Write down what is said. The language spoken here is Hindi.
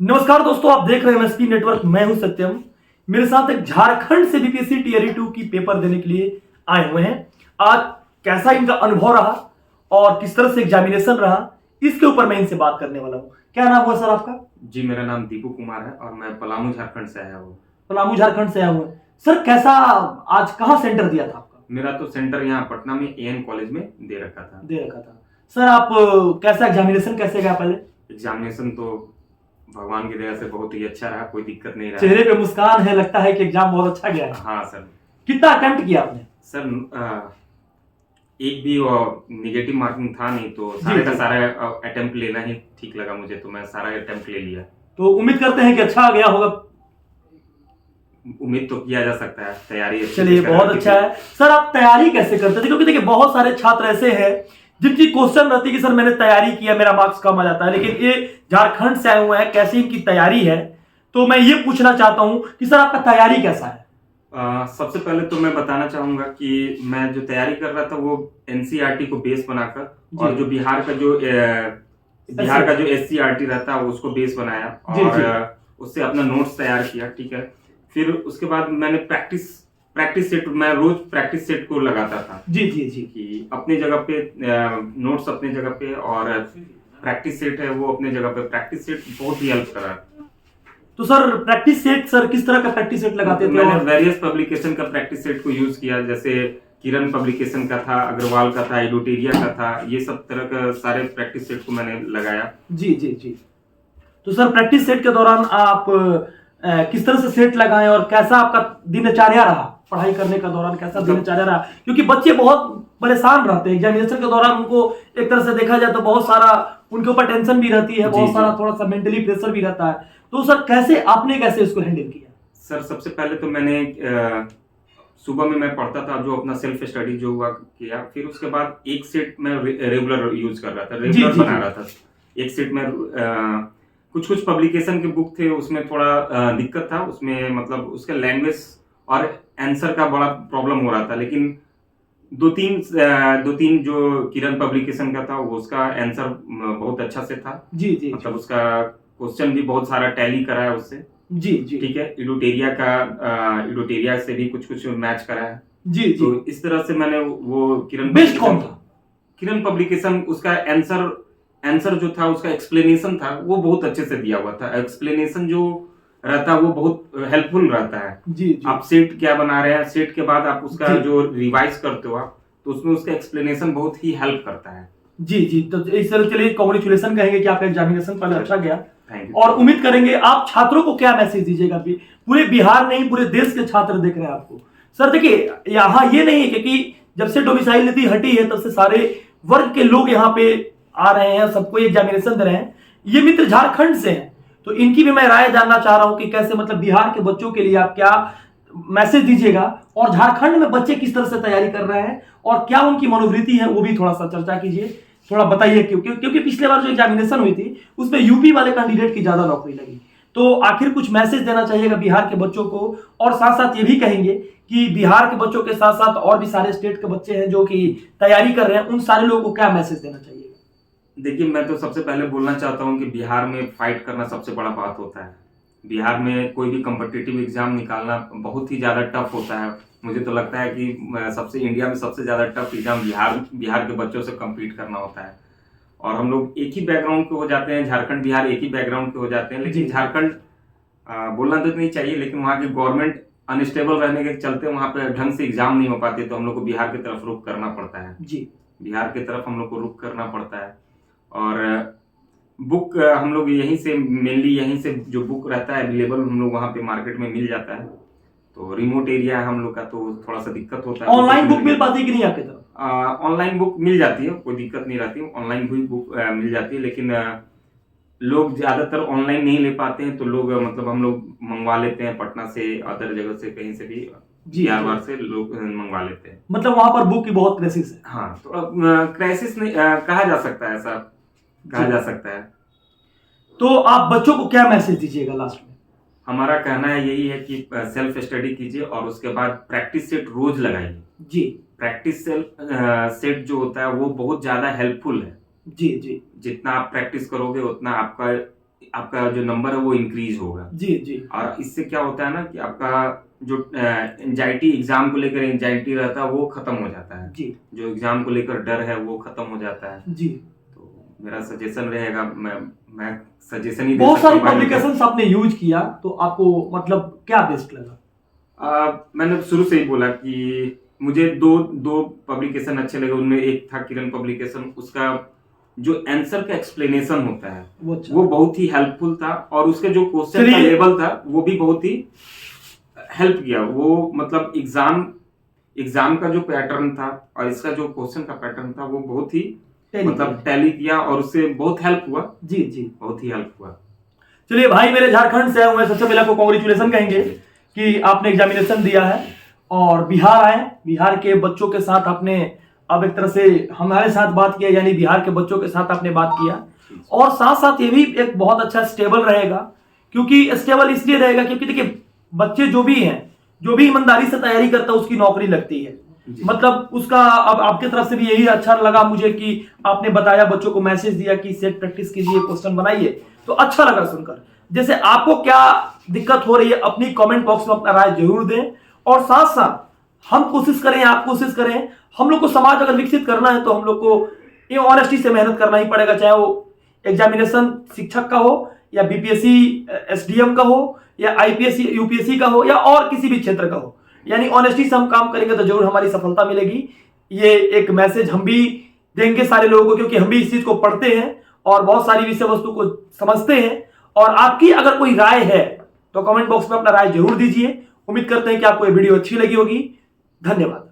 नमस्कार दोस्तों, आप देख रहे हैं एमएसपी नेटवर्क। मैं हूं सत्यम। मेरे साथ एक झारखंड से बीपीएससी टियर 2 की पेपर देने के लिए आए हुए हैं। आज कैसा इनका अनुभव रहा और किस तरह से एग्जामिनेशन रहा, इसके ऊपर मैं इनसे बात करने वाला हूं। क्या नाम हुआ सर आपका? जी, मेरा नाम दीपू कुमार है और मैं पलामू झारखंड से आया हूँ। पलामू झारखंड से आए हुए हैं। सर कैसा, आज कहाँ सेंटर दिया था आपका? मेरा तो सेंटर यहाँ पटना में एएन कॉलेज में दे रखा था। सर आप कैसा एग्जामिनेशन कैसे गया? पहले एग्जामिनेशन तो भगवान की दया से बहुत ही अच्छा रहा, कोई दिक्कत नहीं रहा। चेहरे पे मुस्कान है, लगता है कि एग्जाम बहुत अच्छा गया है। हाँ सर। कितना अटेम्प्ट किया आपने? सर एक भी निगेटिव मार्किंग था नहीं, तो जी, सारे का जी। सारा अटेम्प्ट लेना ही ठीक लगा मुझे, तो मैं सारा अटेम्प्ट ले लिया। तो उम्मीद करते हैं कि अच्छा गया होगा। उम्मीद तो किया जा सकता है, तैयारी अच्छी चलिए से कर बहुत रखी अच्छा थी। है। सर आप तैयारी कैसे करते थे? क्योंकि देखिए बहुत सारे छात्र ऐसे हैं जिनकी क्वेश्चन रहती है कि सर मैंने तैयारी किया, मेरा मार्क्स कम आ जाता है, लेकिन ये झारखंड से आए हुए हैं, कैसी इनकी तैयारी है? तो मैं ये पूछना चाहता हूं कि सर आपका तैयारी कैसा है? सबसे पहले तो मैं बताना चाहूंगा कि मैं जो तैयारी कर रहा था वो एनसीईआरटी को बेस बनाकर, और जो बिहार का जो एससीईआरटी रहता है उसको बेस बनाया, जी, जी। और उससे अपना नोट्स तैयार किया। ठीक है, फिर उसके बाद मैंने प्रैक्टिस सेट, मैं रोज प्रैक्टिस सेट को लगाता था। जी जी जी। कि अपने जगह पे नोट्स अपने जगह पे और प्रैक्टिस सेट है वो अपने जगह पे। प्रैक्टिस सेट बहुत ही हेल्प करा। तो सर प्रैक्टिस सेट, सर किस तरह का प्रैक्टिस सेट लगाते थे? मैंने वेरियस पब्लिकेशन का प्रैक्टिस सेट को यूज किया, जैसे किरण पब्लिकेशन का था, अग्रवाल का था, एडोटेरिया का था, ये सब तरह का सारे प्रैक्टिस सेट को मैंने लगाया। जी जी जी। तो सर प्रैक्टिस सेट के दौरान आप किस तरह से सेट लगाएं और कैसा आपका दिनचर्या रहा पढ़ाई करने का दौरान? कैसा दिनचर्या रहा? क्योंकि बच्चे बहुत परेशान रहते हैं एग्जामिनेशन के दौरान। उनको एक तरह से देखा जाए तो बहुत सारा उनके ऊपर टेंशन भी रहती है, बहुत सारा थोड़ा सा मेंटली प्रेशर भी रहता है। तो सर कैसे इसको हैंडल किया? सर सबसे पहले तो मैंने सुबह में मैं पढ़ता था, जो अपना सेल्फ स्टडी जो हुआ किया। फिर उसके बाद एक सेट मैं रेगुलर यूज कर रहा था, रेगुलर बना रहा था। एक सेट में कुछ पब्लिकेशन के बुक थे, उसमें थोड़ा दिक्कत था, उसमें मतलब उसके लैंग्वेज और आंसर का बड़ा प्रॉब्लम हो रहा था। लेकिन दो तीन जो किरण पब्लिकेशन का था वो उसका आंसर बहुत अच्छा से था। जी जी। मतलब उसका क्वेश्चन भी बहुत सारा टैली करा है उससे। जी जी। ठीक है, इडोटेरिया से भी कुछ मैच करा है। जी जी। तो इस तरह से मैंने वो बेस्ट कौन था? किरण पब्लिकेशन, उसका आंसर जो था, उसका एक्सप्लेनेशन था, वो बहुत अच्छे से दिया हुआ था। एक्सप्लेनेशन जो रहता है वो बहुत हेल्पफुल रहता है। जी जी। आप सेट क्या बना रहे हैं, सेट के बाद आप उसका जी। जो रिवाइज करते हो आप, तो उसमें उसका एक्सप्लेनेशन बहुत ही हेल्प करता है। जी जी। तो इस तरह चलिए कांग्रेचुलेशन कहेंगे कि आपका एग्जामिनेशन पहले अच्छा गया। Thank you. और उम्मीद करेंगे आप छात्रों को क्या मैसेज दीजिएगा? पूरे बिहार नहीं, पूरे देश के छात्र देख रहे हैं आपको। सर देखिए यहाँ ये नहीं है कि जब से डोमिसाइल नीति हटी है तब से सारे वर्ग के लोग यहाँ पे आ रहे हैं, सबको एग्जामिनेशन दे रहे हैं। ये मित्र झारखंड से हैं, तो इनकी भी मैं राय जानना चाह रहा हूं कि कैसे मतलब बिहार के बच्चों के लिए आप क्या मैसेज दीजिएगा, और झारखंड में बच्चे किस तरह से तैयारी कर रहे हैं और क्या उनकी मनोवृत्ति है, वो भी थोड़ा सा चर्चा कीजिए, थोड़ा बताइए। क्योंकि पिछले बार जो एग्जामिनेशन हुई थी उसमें यूपी वाले कैंडिडेट की ज्यादा नौकरी लगी। तो आखिर कुछ मैसेज देना चाहिएगा बिहार के बच्चों को, और साथ साथ ये भी कहेंगे कि बिहार के बच्चों के साथ साथ और भी सारे स्टेट के बच्चे हैं जो कि तैयारी कर रहे हैं, उन सारे लोगों को क्या मैसेज देना चाहिए? देखिए, मैं तो सबसे पहले बोलना चाहता हूँ कि बिहार में फाइट करना सबसे बड़ा बात होता है। बिहार में कोई भी कॉम्पिटिटिव एग्जाम निकालना बहुत ही ज़्यादा टफ होता है। मुझे तो लगता है कि इंडिया में सबसे ज़्यादा टफ एग्जाम बिहार के बच्चों से कम्पीट करना होता है। और हम लोग एक ही बैकग्राउंड के हो जाते हैं, झारखंड बिहार एक ही बैकग्राउंड के हो जाते हैं। लेकिन झारखंड बोलना तो नहीं चाहिए, लेकिन वहाँ की गवर्नमेंट अनस्टेबल रहने के चलते वहाँ पे ढंग से एग्जाम नहीं हो पाते, तो हम लोग को बिहार की तरफ रुख करना पड़ता है। जी। बिहार की तरफ हम लोग को रुख करना पड़ता है। और बुक हम लोग यहीं से जो बुक रहता है अवेलेबल, हम लोग वहाँ पे मार्केट में मिल जाता है। तो रिमोट एरिया है हम लोग का, तो थोड़ा सा दिक्कत होता है। ऑनलाइन बुक मिल पाती है कि नहीं आपकी तरफ? ऑनलाइन बुक मिल जाती है, कोई दिक्कत नहीं रहती। ऑनलाइन भी बुक मिल जाती है, लेकिन लोग ज्यादातर ऑनलाइन नहीं ले पाते हैं, तो लोग मतलब हम लोग मंगवा लेते हैं पटना से, अदर जगह से, कहीं से भी बिहार से लोग मंगवा लेते हैं। मतलब वहां पर बुक की बहुत क्राइसिस है। हाँ, तो अब क्राइसिस नहीं कहा जा सकता है, ऐसा कहा जा सकता है। तो आप बच्चों को क्या मैसेज दीजिएगा लास्ट में? हमारा कहना यही है कि सेल्फ स्टडी कीजिए और उसके बाद प्रैक्टिस सेट रोज लगाइए। जी। प्रैक्टिस सेट जो होता है वो बहुत ज्यादा हेल्पफुल है। जी जी। जितना आप प्रैक्टिस करोगे उतना आपका आपका जो नंबर है वो इंक्रीज होगा। जी जी। और इससे क्या होता है ना कि आपका जो एंजाइटी, एग्जाम को लेकर एंजाइटी रहता है वो खत्म हो जाता है जी। जो एग्जाम को लेकर डर है वो खत्म हो जाता है। जी। तो मेरा सजेशन रहेगा, मैं सजेशन ही दे बहुत सकता सारी हूँ भाई लोगों को। पब्लिकेशंस आपने यूज किया, तो आपको मतलब क्या बेस्ट लगा? मैंने शुरू से ही बोला कि मुझे दो पब्लिकेशन अच्छे लगे। उनमें एक था किरण पब्लिकेशन, उसका जो आंसर का एक्सप्लेनेशन होता है वो बहुत ही हेल्पफुल था, और उसके जो क्वेश्चन का लेवल था वो भी बहुत ही हेल्प किया। वो मतलब एग्जाम का जो पैटर्न था और इसका जो क्वेश्चन का पैटर्न था वो बहुत ही मतलब टैली किया, और उससे बहुत हेल्प हुआ। जी जी, बहुत ही हेल्प हुआ। चलिए भाई, मेरे झारखंड से आए हुए, सबसे पहले आपको कांग्रेचुलेसन कहेंगे कि आपने एग्जामिनेशन दिया है और बिहार आए। बिहार के बच्चों के साथ आपने अब एक तरह से हमारे साथ बात किया, यानी बिहार के बच्चों के साथ आपने बात किया, और साथ साथ ये भी एक बहुत अच्छा स्टेबल रहेगा। क्योंकि स्टेबल इसलिए रहेगा क्योंकि देखिए, बच्चे जो भी हैं, जो भी ईमानदारी से तैयारी करता है उसकी नौकरी लगती है। मतलब उसका अब आपके तरफ से भी यही अच्छा लगा मुझे कि आपने बताया, बच्चों को मैसेज दिया कि सेट प्रैक्टिस कीजिए, क्वेश्चन बनाइए, तो अच्छा लगा सुनकर। जैसे आपको क्या दिक्कत हो रही है, अपनी कमेंट बॉक्स में अपना राय जरूर दें, और साथ साथ हम कोशिश करें, आप कोशिश करें, हम लोग को समाज अगर विकसित करना है तो हम लोग को ये ऑनेस्टी से मेहनत करना ही पड़ेगा, चाहे वो एग्जामिनेशन शिक्षक का हो, या बीपीएससी एसडीएम का हो, या आईपीएस यूपीएससी का हो, या और किसी भी क्षेत्र का हो। यानी ऑनेस्टी से हम काम करेंगे तो जरूर हमारी सफलता मिलेगी। ये एक मैसेज हम भी देंगे सारे लोगों को, क्योंकि हम भी इस चीज को पढ़ते हैं और बहुत सारी विषय वस्तु को समझते हैं। और आपकी अगर कोई राय है तो कमेंट बॉक्स में अपना राय जरूर दीजिए। उम्मीद करते हैं कि आपको ये वीडियो अच्छी लगी होगी। धन्यवाद।